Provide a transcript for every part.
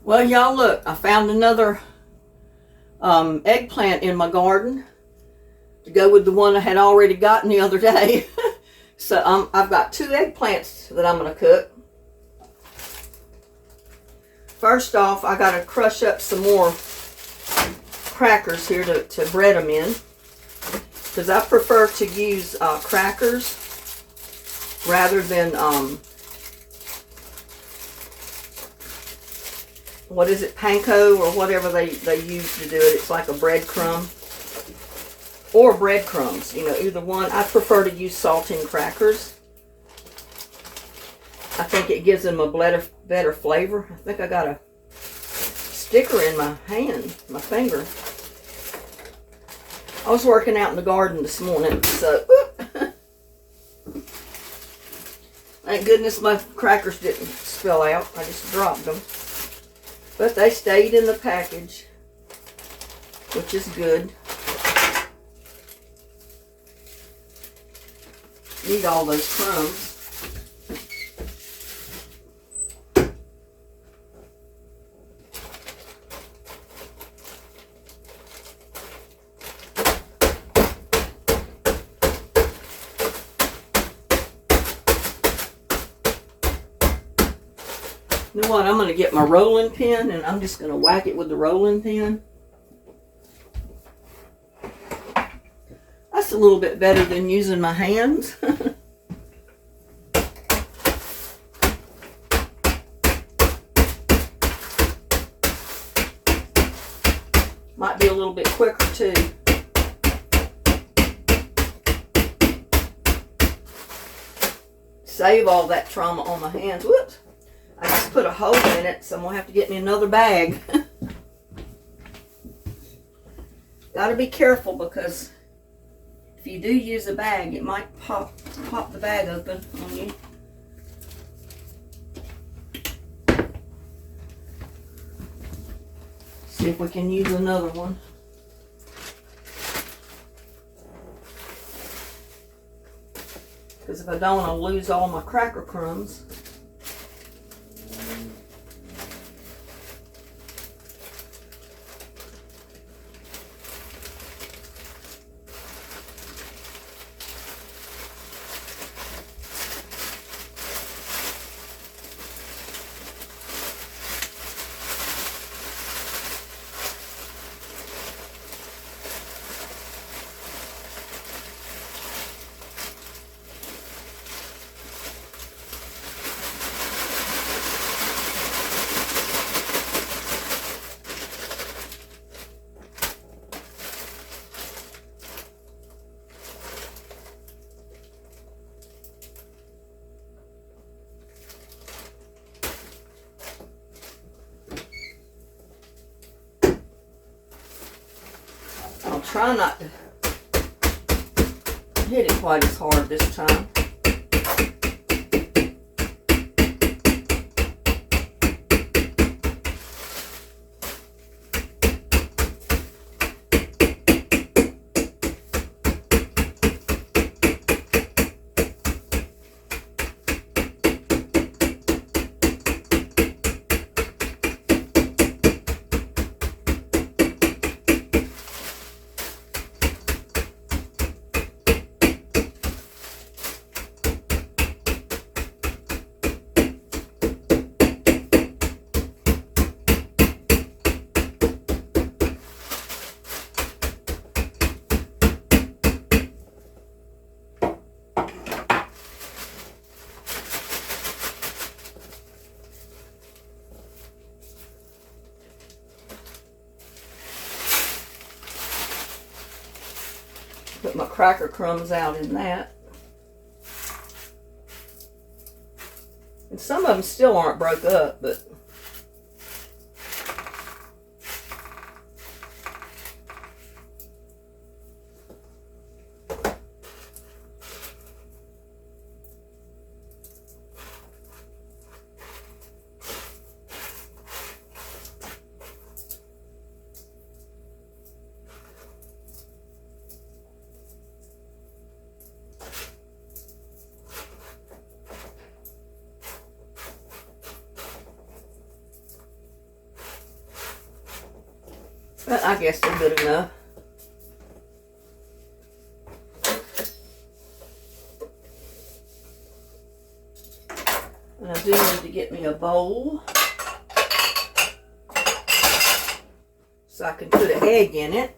Well, y'all, look, I found another eggplant in my garden to go with the one I had already gotten the other day. So I've got 2 eggplants that I'm going to cook. First off, I got to crush up some more crackers here to bread them in, because I prefer to use crackers rather than what is it, panko or whatever they use to do it. It's like a breadcrumb or breadcrumbs, you know, either one. I prefer to use saltine crackers. I think it gives them a better flavor. I think I got a sticker in my hand, my finger. I was working out in the garden this morning, so thank goodness my crackers didn't spill out. I just dropped them. But they stayed in the package, which is good. Need all those crumbs. You know what? I'm going to get my rolling pin and I'm just going to whack it with the rolling pin. That's a little bit better than using my hands. Might be a little bit quicker too. Save all that trauma on my hands. Whoops. I just put a hole in it, so I'm going to have to get me another bag. Gotta be careful, because if you do use a bag, it might pop the bag open on you. See if we can use another one. Because if I don't, I'll lose all my cracker crumbs. Try not to hit it quite as hard this time. Put my cracker crumbs out in that. And some of them still aren't broke up, but But I guess they're good enough. And I do need to get me a bowl so I can put an egg in it.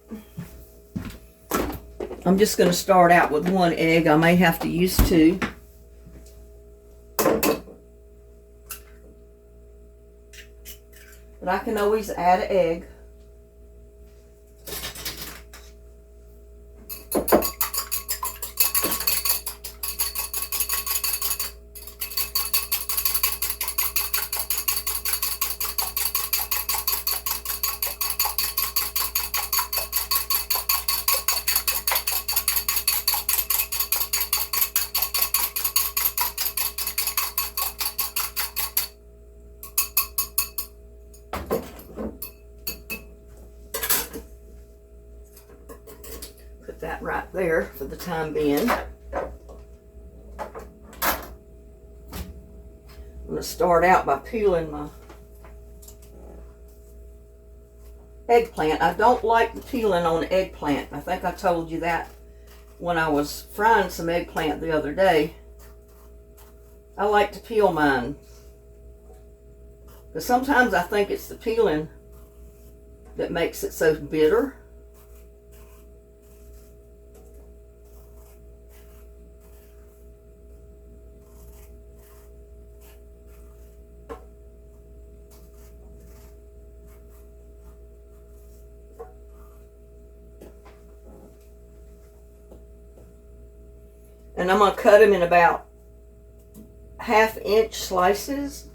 I'm just going to start out with one egg. I may have to use two. But I can always add an egg. Put that right there for the time being. I'm going to start out by peeling my eggplant. I don't like the peeling on eggplant. I think I told you that when I was frying some eggplant the other day. I like to peel mine, because sometimes I think it's the peeling that makes it so bitter. And I'm going to cut them in about 1/2 inch slices.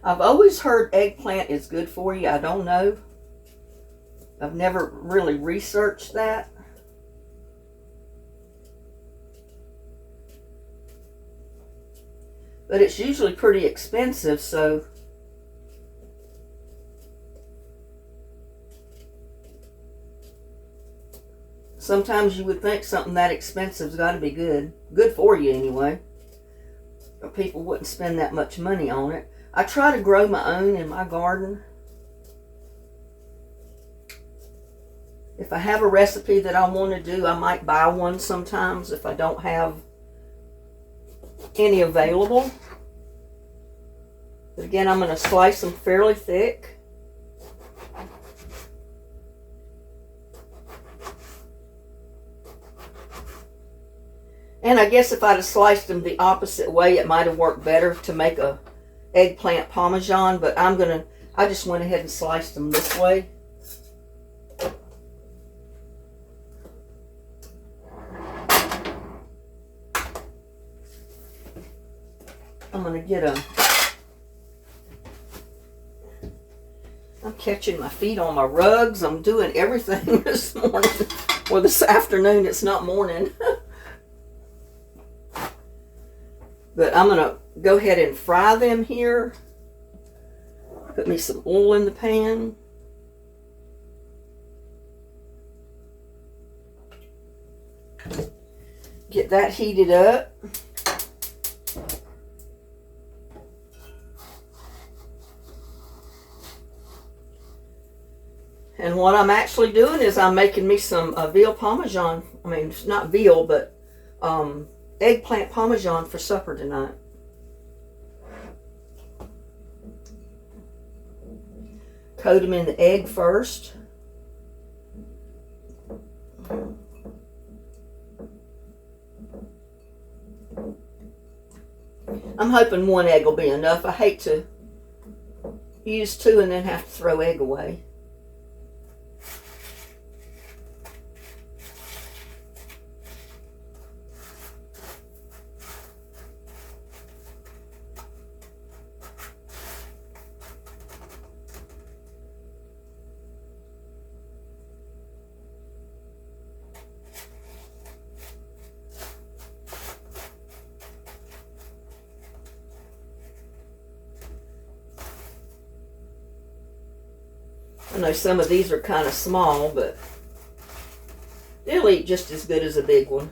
I've always heard eggplant is good for you. I don't know. I've never really researched that. But it's usually pretty expensive, so sometimes you would think something that expensive's got to be good. Good for you anyway. But people wouldn't spend that much money on it. I try to grow my own in my garden. If I have a recipe that I want to do, I might buy one sometimes if I don't have any available. But again, I'm going to slice them fairly thick. And I guess if I'd have sliced them the opposite way, it might have worked better to make a eggplant parmesan, but I just went ahead and sliced them this way. I'm catching my feet on my rugs. I'm doing everything this morning, or this afternoon. It's not morning. But I'm going to go ahead and fry them here. Put me some oil in the pan. Get that heated up. And what I'm actually doing is I'm making me some veal parmesan. I mean, not veal, but eggplant parmesan for supper tonight. Coat them in the egg first. I'm hoping one egg will be enough. I hate to use two and then have to throw egg away. I know some of these are kind of small, but they'll eat just as good as a big one.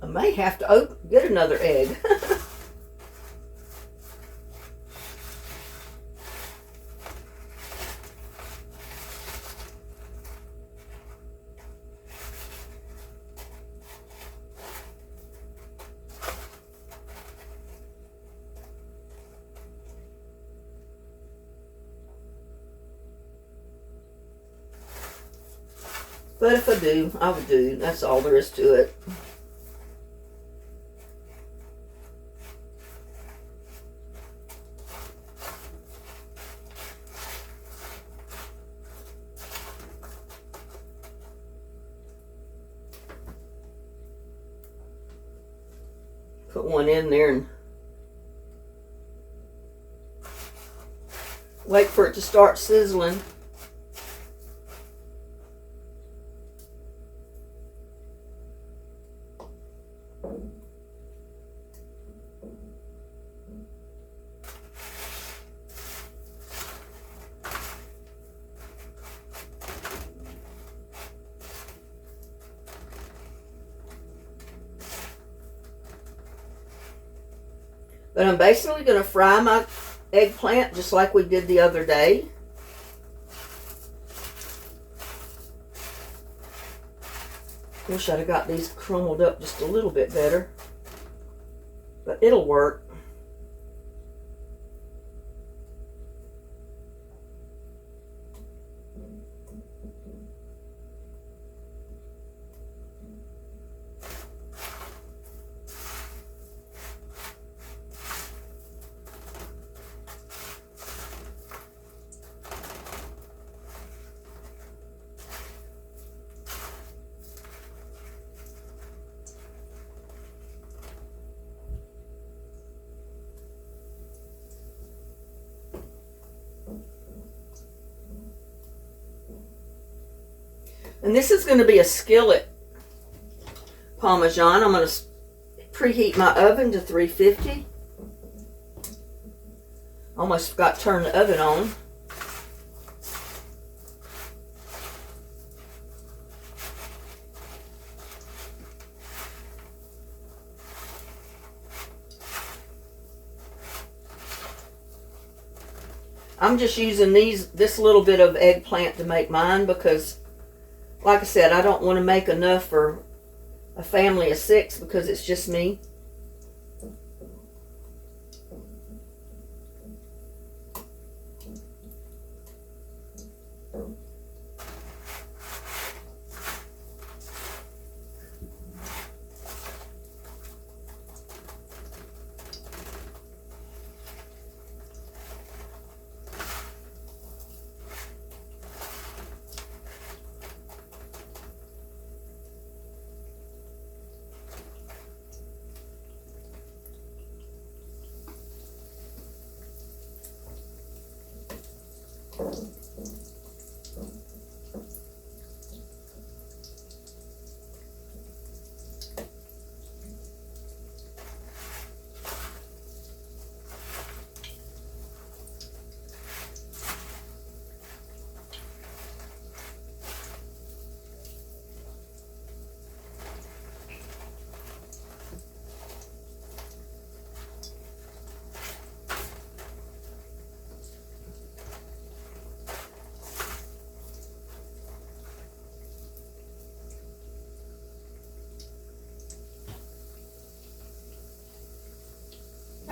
I may have to get another egg. But if I do, I would do. That's all there is to it. Put one in there and wait for it to start sizzling. But I'm basically going to fry my eggplant just like we did the other day. Wish I'd have got these crumbled up just a little bit better. But it'll work. And this is going to be a skillet Parmesan. I'm going to preheat my oven to 350. Almost forgot to turn the oven on. I'm just using this little bit of eggplant to make mine because, like I said, I don't want to make enough for a family of 6 because it's just me.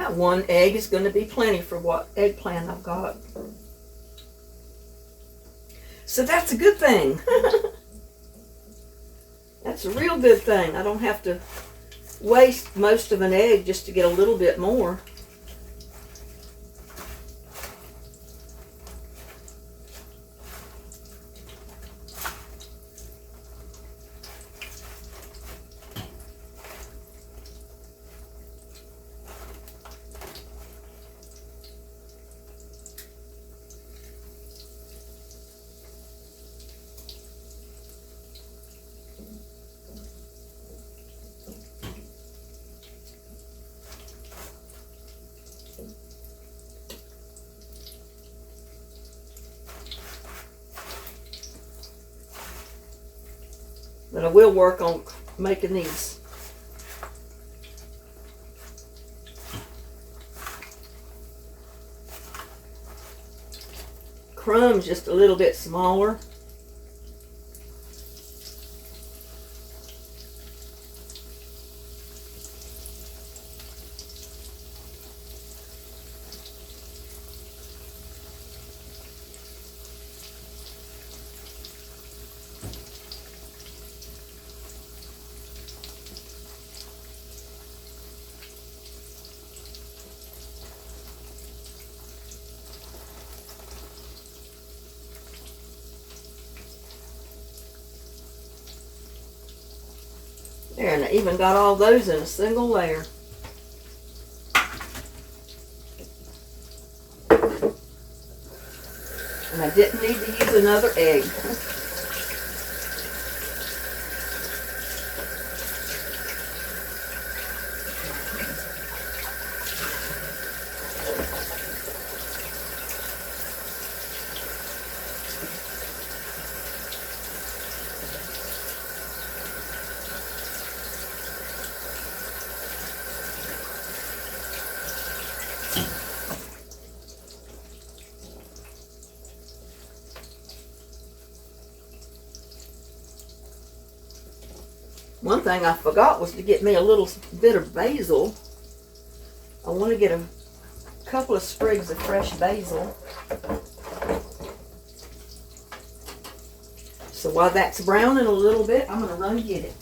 That one egg is going to be plenty for what eggplant I've got. So that's a good thing. That's a real good thing. I don't have to waste most of an egg just to get a little bit more. But I will work on making these crumbs just a little bit smaller. There, and I even got all those in a single layer. And I didn't need to use another egg. One thing I forgot was to get me a little bit of basil. I want to get a couple of sprigs of fresh basil. So while that's browning a little bit, I'm going to run and get it.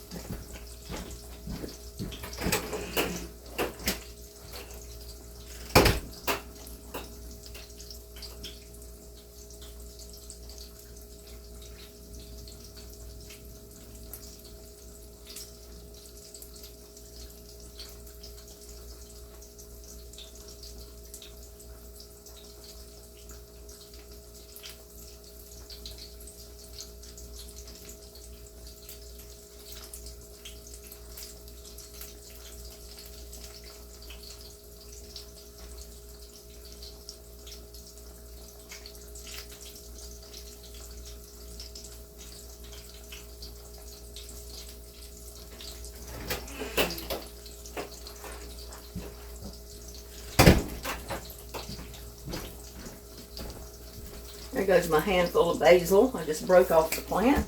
There goes my handful of basil I just broke off the plant.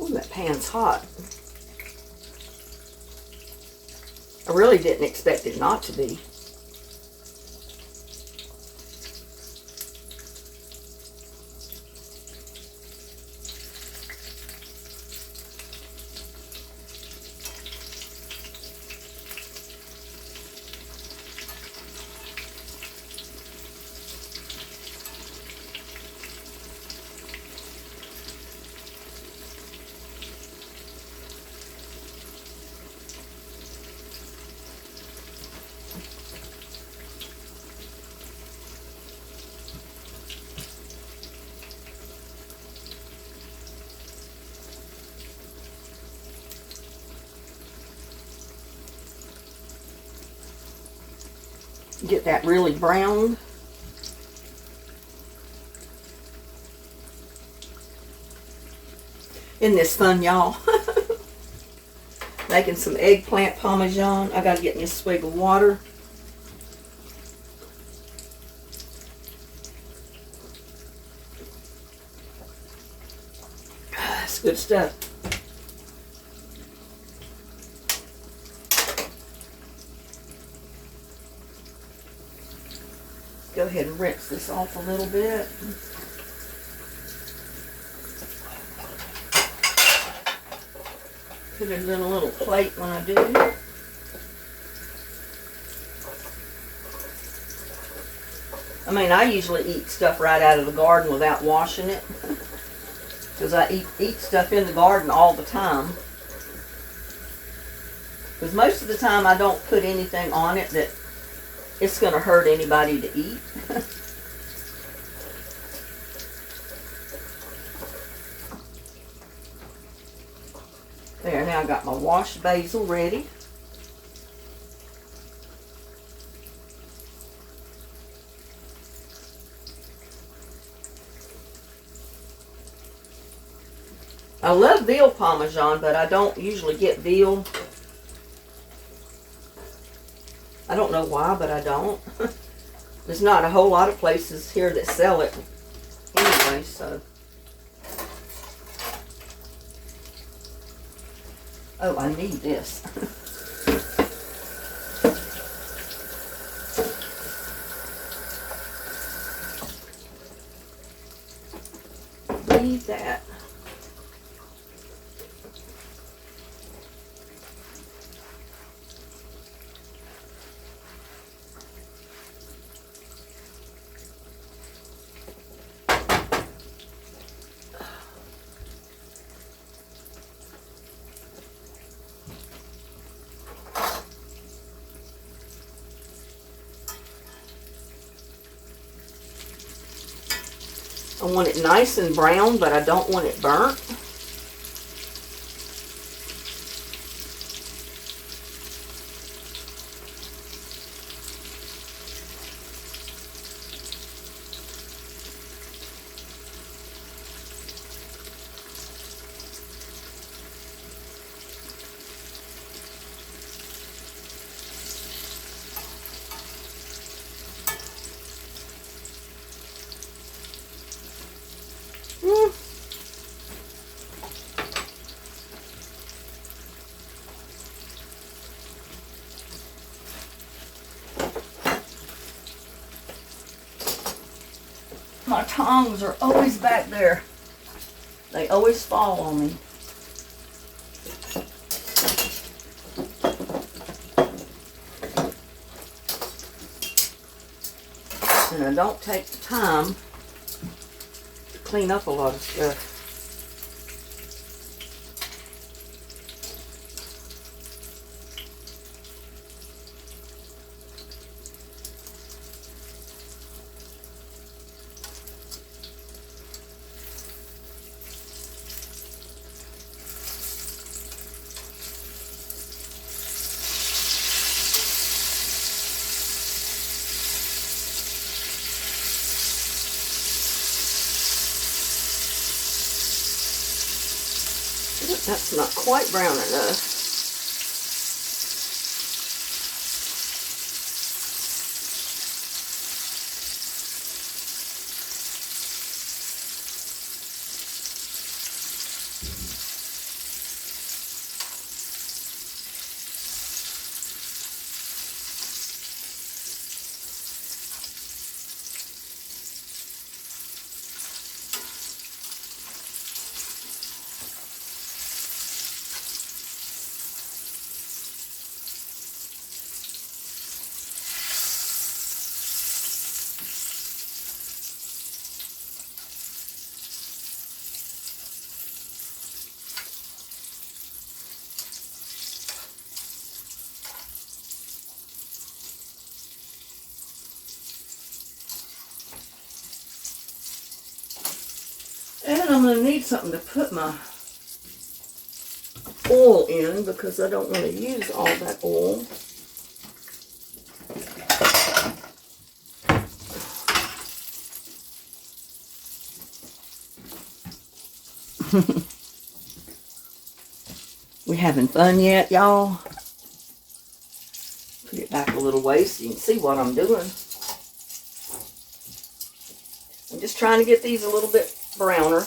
Ooh, that pan's hot. I really didn't expect it not to be. Get that really brown. Isn't this fun, y'all? Making some eggplant parmesan. I gotta get me a swig of water. Good stuff. Go ahead and rinse this off a little bit. Put it in a little plate when I do. I mean, I usually eat stuff right out of the garden without washing it. Because I eat stuff in the garden all the time. Because most of the time I don't put anything on it that it's going to hurt anybody to eat. There, now I got my washed basil ready. I love veal parmesan, but I don't usually get veal. I don't know why, but I don't. There's not a whole lot of places here that sell it anyway, so. Oh, I need this. Need that. I want it nice and brown, but I don't want it burnt. My tongs are always back there. They always fall on me. And I don't take the time to clean up a lot of stuff. That's not quite brown enough. And I'm going to need something to put my oil in because I don't want to use all that oil. We having fun yet, y'all? Put it back a little way so you can see what I'm doing. I'm just trying to get these a little bit browner.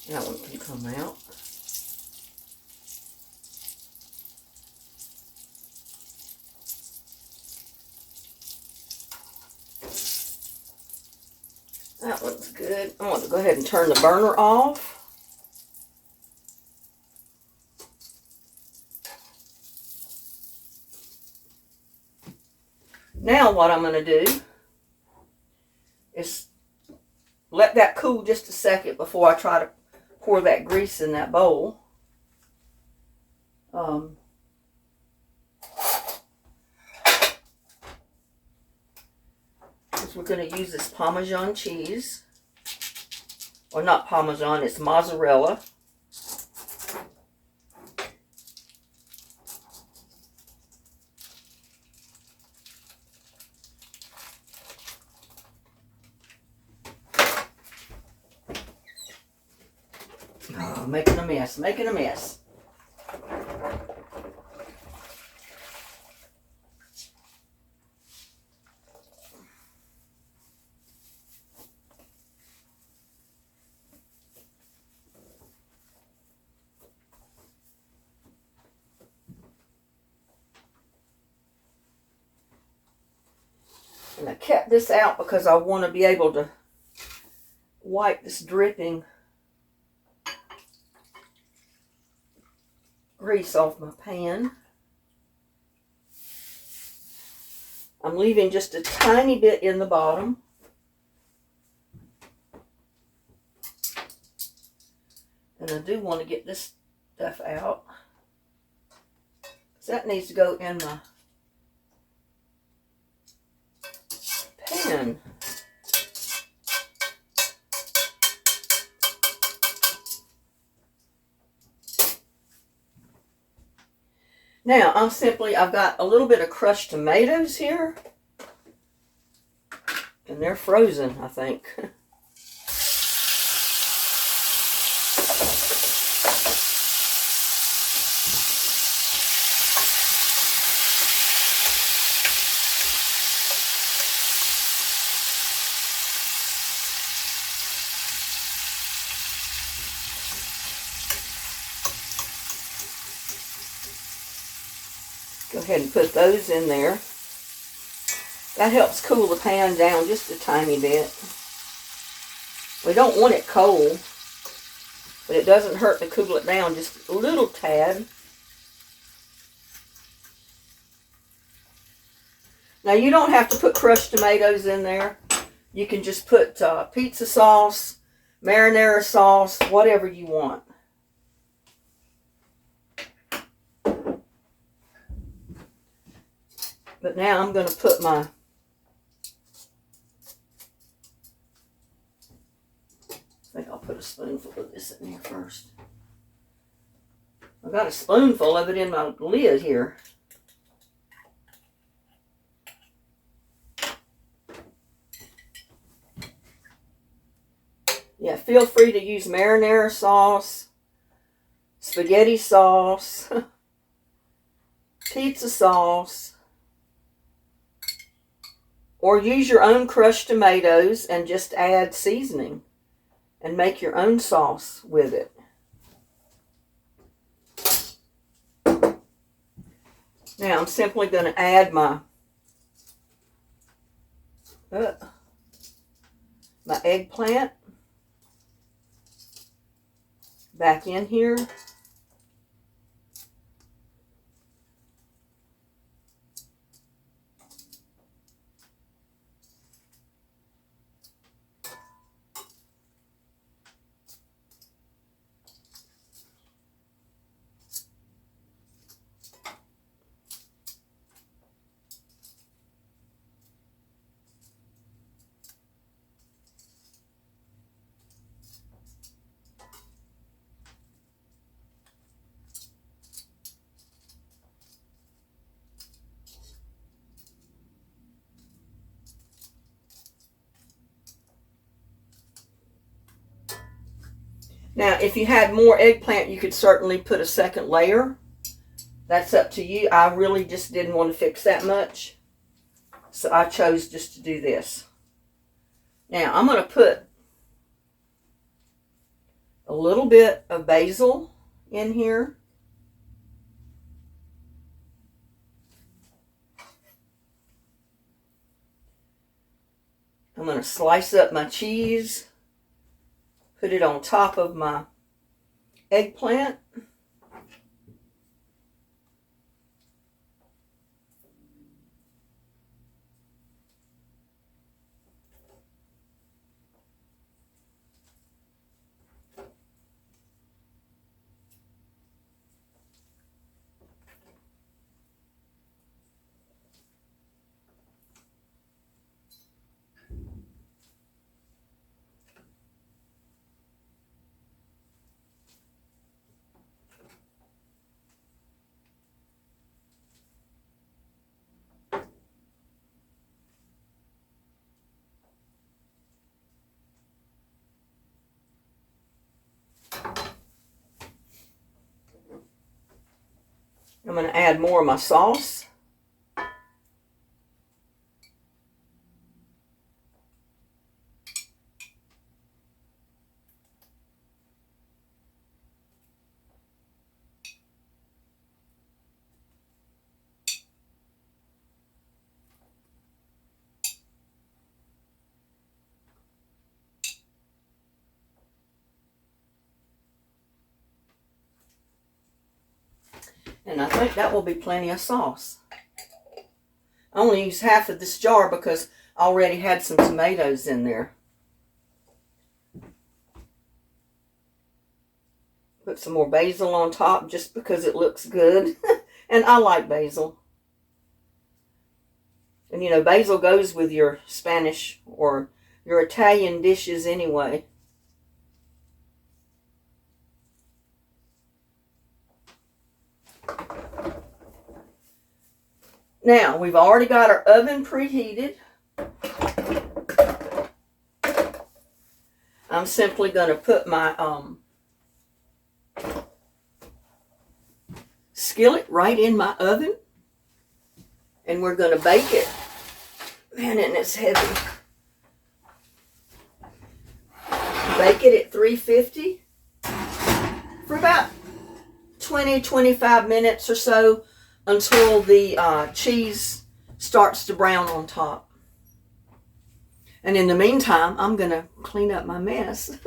That one can come out. That looks good. I want to go ahead and turn the burner off. Now what I'm going to do is let that cool just a second before I try to pour that grease in that bowl. We're going to use this Parmesan cheese. Or not Parmesan, it's mozzarella. Oh, making a mess, making a mess. And I kept this out because I want to be able to wipe this dripping grease off my pan. I'm leaving just a tiny bit in the bottom. And I do want to get this stuff out. So that needs to go in my pan. Now, I've got a little bit of crushed tomatoes here. And they're frozen, I think. Go ahead and put those in there. That helps cool the pan down just a tiny bit. We don't want it cold, but it doesn't hurt to cool it down just a little tad. Now you don't have to put crushed tomatoes in there. You can just put pizza sauce, marinara sauce, whatever you want. But now I'm going to put I think I'll put a spoonful of this in here first. I've got a spoonful of it in my lid here. Yeah, feel free to use marinara sauce, spaghetti sauce, pizza sauce, or use your own crushed tomatoes and just add seasoning and make your own sauce with it. Now I'm simply going to add my eggplant back in here. Now, if you had more eggplant, you could certainly put a second layer. That's up to you. I really just didn't want to fix that much, so I chose just to do this. Now, I'm going to put a little bit of basil in here. I'm going to slice up my cheese, put it on top of my eggplant. I'm going to add more of my sauce. And I think that will be plenty of sauce. I only use half of this jar because I already had some tomatoes in there. Put some more basil on top just because it looks good. And I like basil. And you know, basil goes with your Spanish or your Italian dishes anyway. Now, we've already got our oven preheated. I'm simply going to put my skillet right in my oven. And we're going to bake it. Man, and it's heavy. Bake it at 350 for about 20-25 minutes or so, until the cheese starts to brown on top. And in the meantime, I'm going to clean up my mess.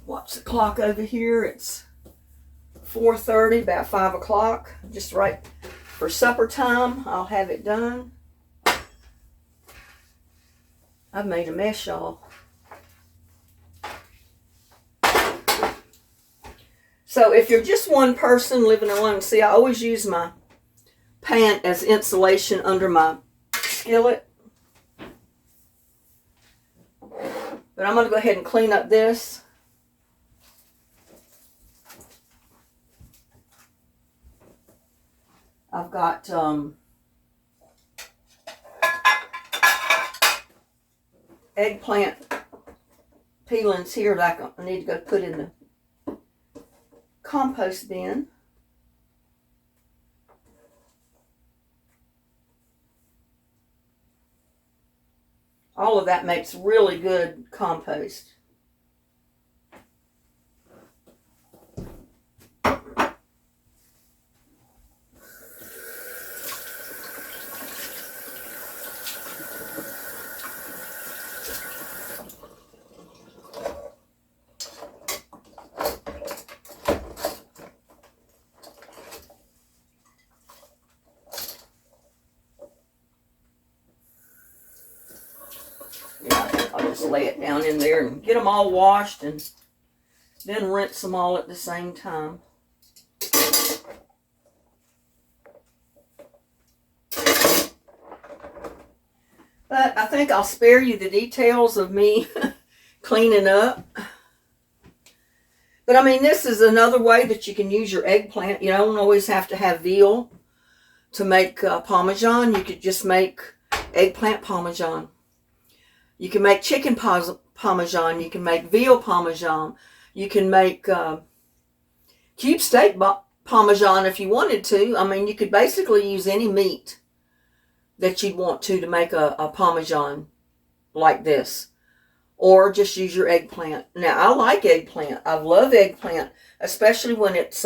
Watch the clock over here. It's 4:30, about 5 o'clock. Just right for supper time. I'll have it done. I've made a mess, y'all. So if you're just one person living alone, see, I always use my pan as insulation under my skillet. But I'm going to go ahead and clean up this. I've got eggplant peelings here that I need to go put in the compost bin. All of that makes really good compost. I'll just lay it down in there and get them all washed and then rinse them all at the same time. But I think I'll spare you the details of me cleaning up. But I mean, this is another way that you can use your eggplant. You don't always have to have veal to make Parmesan. You could just make eggplant Parmesan. You can make chicken Parmesan. You can make veal Parmesan. You can make cube steak Parmesan if you wanted to. I mean, you could basically use any meat that you'd want to make a Parmesan like this. Or just use your eggplant. Now, I like eggplant. I love eggplant, especially when it's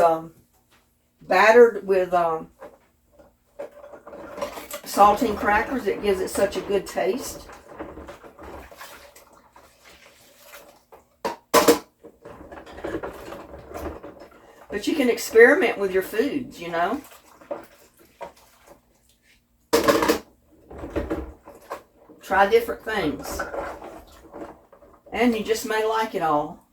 battered with saltine crackers. It gives it such a good taste. But you can experiment with your foods, you know. Try different things. And you just may like it all.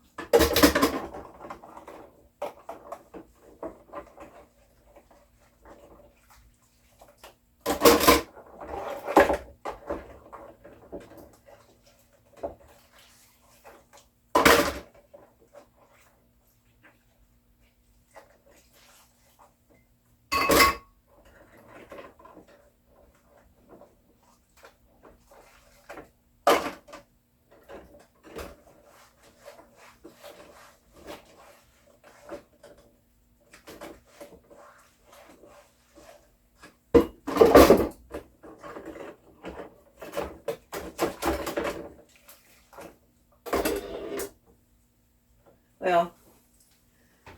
Well,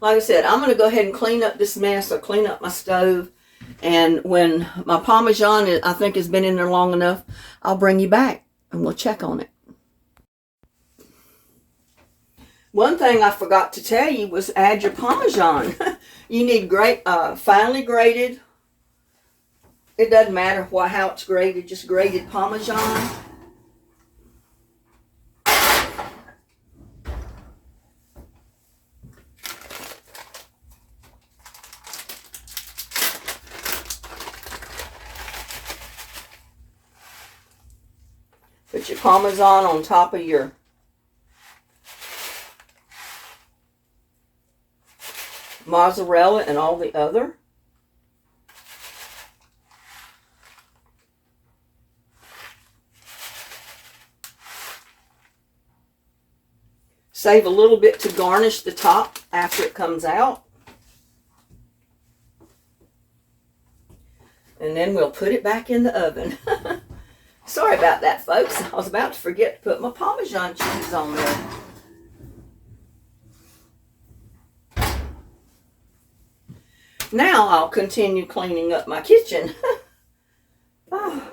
like I said, I'm going to go ahead and clean up this mess, or clean up my stove. And when my Parmesan, I think, has been in there long enough, I'll bring you back and we'll check on it. One thing I forgot to tell you was add your Parmesan. You need finely grated. It doesn't matter how it's grated, just grated Parmesan. Put your Parmesan on top of your mozzarella and all the other. Save a little bit to garnish the top after it comes out. And then we'll put it back in the oven. Sorry about that, folks. I was about to forget to put my Parmesan cheese on there. Now I'll continue cleaning up my kitchen. Oh.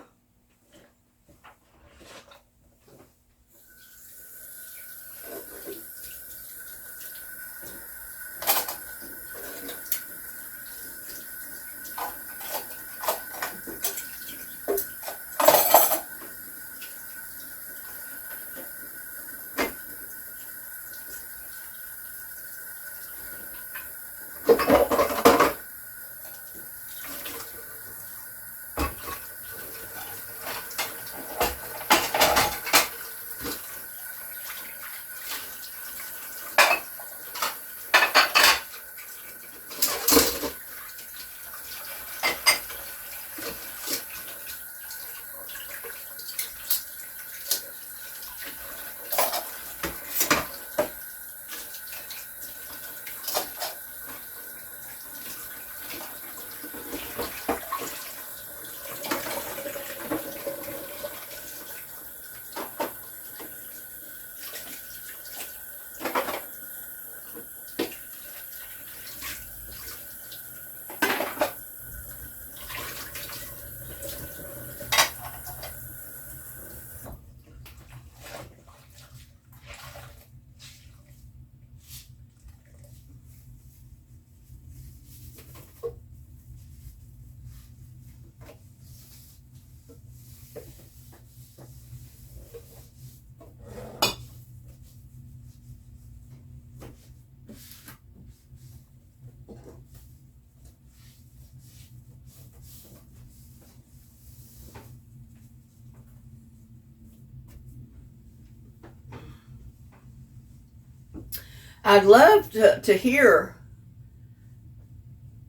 I'd love to hear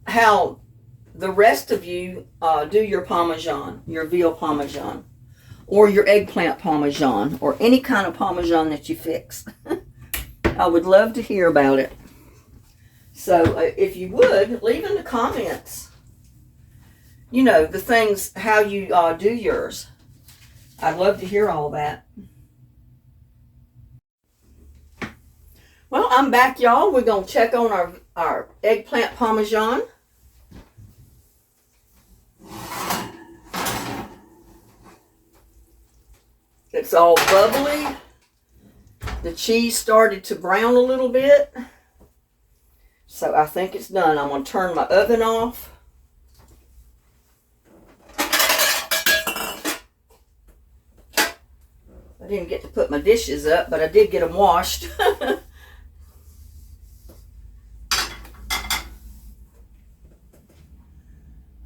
how the rest of you do your Parmesan, your veal Parmesan, or your eggplant Parmesan, or any kind of Parmesan that you fix. I would love to hear about it. So if you would, leave in the comments, you know, the things, how you do yours. I'd love to hear all that. Well, I'm back, y'all. We're going to check on our eggplant parmesan. It's all bubbly. The cheese started to brown a little bit. So I think it's done. I'm going to turn my oven off. I didn't get to put my dishes up, but I did get them washed.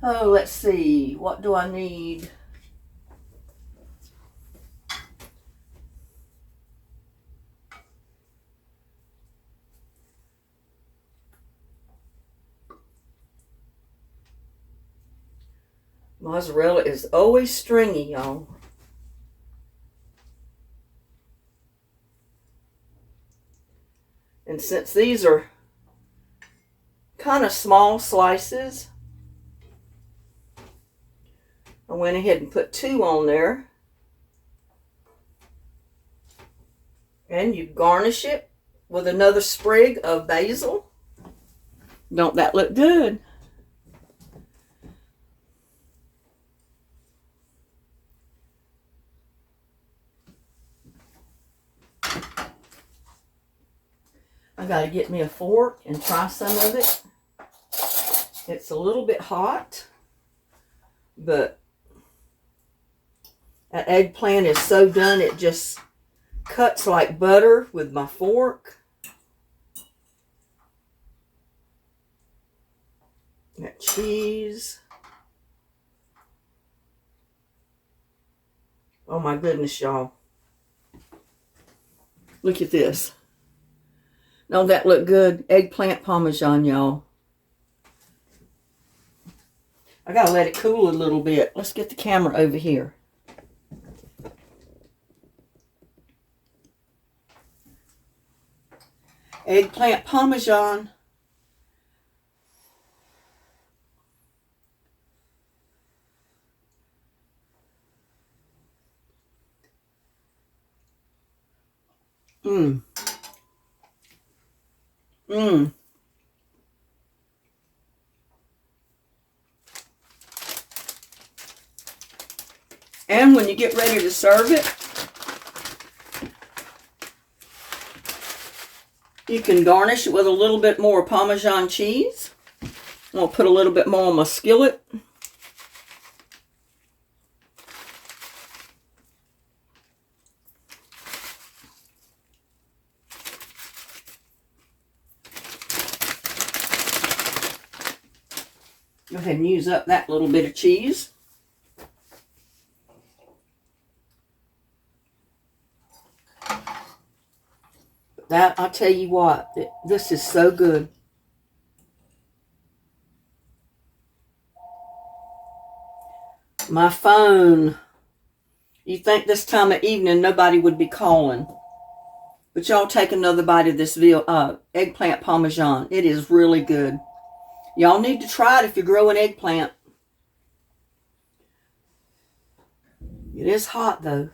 Oh, let's see. What do I need? Mozzarella is always stringy, y'all. And since these are kind of small slices, I went ahead and put 2 on there. And you garnish it with another sprig of basil. Don't that look good? I gotta get me a fork and try some of it. It's a little bit hot, but that eggplant is so done, it just cuts like butter with my fork. That cheese. Oh my goodness, y'all. Look at this. Don't that look good? Eggplant parmesan, y'all. I gotta let it cool a little bit. Let's get the camera over here. Eggplant parmesan. Mmm. Mmm. And when you get ready to serve it, you can garnish it with a little bit more Parmesan cheese. I'll put a little bit more on my skillet. Go ahead and use up that little bit of cheese. That, I'll tell you what, this is so good. My phone, you think this time of evening nobody would be calling. But y'all take another bite of this eggplant parmesan. It is really good. Y'all need to try it if you're growing eggplant. It is hot though.